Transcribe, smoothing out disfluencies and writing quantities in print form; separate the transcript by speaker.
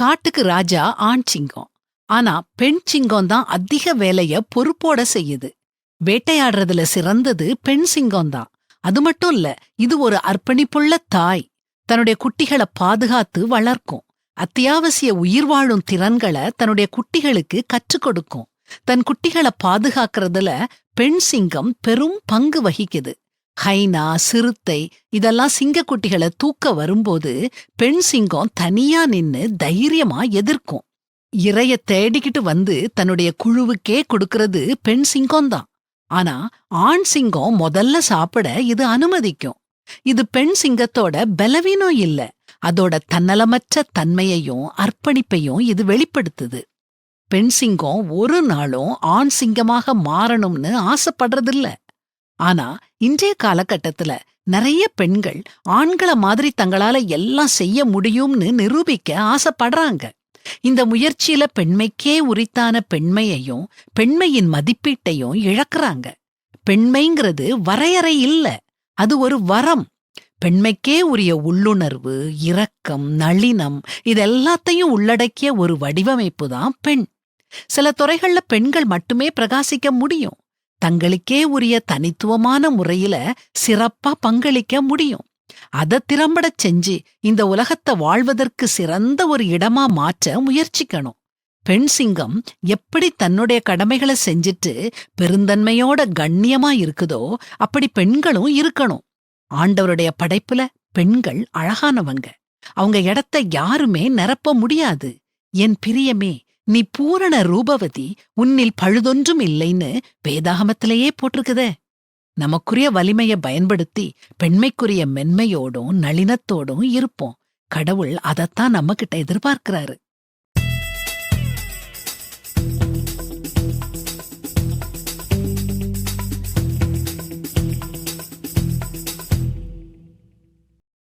Speaker 1: காட்டுக்கு ராஜா ஆண் சிங்கம். ஆனா பெண் சிங்கம் தான் அதிக வேலைய பொறுப்போட செய்யுது. வேட்டையாடுறதுல சிறந்தது பெண் சிங்கம் தான். அது மட்டும் இல்ல, இது ஒரு அர்ப்பணிப்புள்ள தாய். தன்னுடைய குட்டிகளை பாதுகாத்து வளர்க்கும். அத்தியாவசிய உயிர் வாழும் திறன்களை தன்னுடைய குட்டிகளுக்கு கற்றுக் கொடுக்கும். தன் குட்டிகளை பாதுகாக்கிறதுல பெண் சிங்கம் பெரும் பங்கு வகிக்குது. ஹைனா, சிறுத்தை இதெல்லாம் சிங்கக்குட்டிகளை தூக்க வரும்போது பெண் சிங்கம் தனியா நின்னு தைரியமா எதிர்க்கும். இரைய தேடிக்கிட்டு வந்து தன்னுடைய குழுவுக்கே கொடுக்கறது பெண் சிங்கம்தான். ஆனா ஆண் சிங்கம் முதல்ல சாப்பிட இது அனுமதிக்கும். இது பெண் சிங்கத்தோட பலவீனம் இல்ல, அதோட தன்னலமற்ற தன்மையையும் அர்ப்பணிப்பையும் இது வெளிப்படுத்துது. பெண் சிங்கம் ஒரு நாளும் ஆண் சிங்கமாக மாறணும்னு ஆசைப்படுறதில்ல. ஆனா இன்றைய காலகட்டத்துல நிறைய பெண்கள் ஆண்கள மாதிரி தங்களால எல்லாம் செய்ய முடியும்னு நிரூபிக்க ஆசைப்படுறாங்க. இந்த முயற்சியில பெண்மைக்கே உரித்தான பெண்மையையும் பெண்மையின் மதிப்பீட்டையும் இழக்கறாங்க. பெண்மைங்கிறது வரையறை இல்ல, அது ஒரு வரம். பெண்மைக்கே உரிய உள்ளுணர்வு, இரக்கம், நளினம் இதெல்லாத்தையும் உள்ளடக்கிய ஒரு வடிவமைப்பு தான் பெண். சில துறைகள்ல பெண்கள் மட்டுமே பிரகாசிக்க முடியும். தங்களுக்கே உரிய தனித்துவமான முறையில சிறப்பா பங்களிக்க முடியும். அதை திறம்படச் செஞ்சு இந்த உலகத்தை வாழ்வதற்கு சிறந்த ஒரு இடமா மாற்ற முயற்சிக்கணும். பெண் சிங்கம் எப்படி தன்னுடைய கடமைகளை செஞ்சுட்டு பெருந்தன்மையோட கண்ணியமா இருக்குதோ அப்படி பெண்களும் இருக்கணும். ஆண்டவருடைய படைப்புல பெண்கள் அழகானவங்க. அவங்க இடத்தை யாருமே நிரப்ப முடியாது. என் பிரியமே, நீ பூரண ரூபவதி, உன்னில் பழுதொன்றும் இல்லைன்னு வேதாகமத்திலேயே போட்டிருக்குதே. நமக்குரிய வலிமையை பயன்படுத்தி பெண்மைக்குரிய மென்மையோடும் நளினத்தோடும் இருப்போம். கடவுள் அதத்தான் நம்ம கிட்ட எதிர்பார்க்கிறாரு.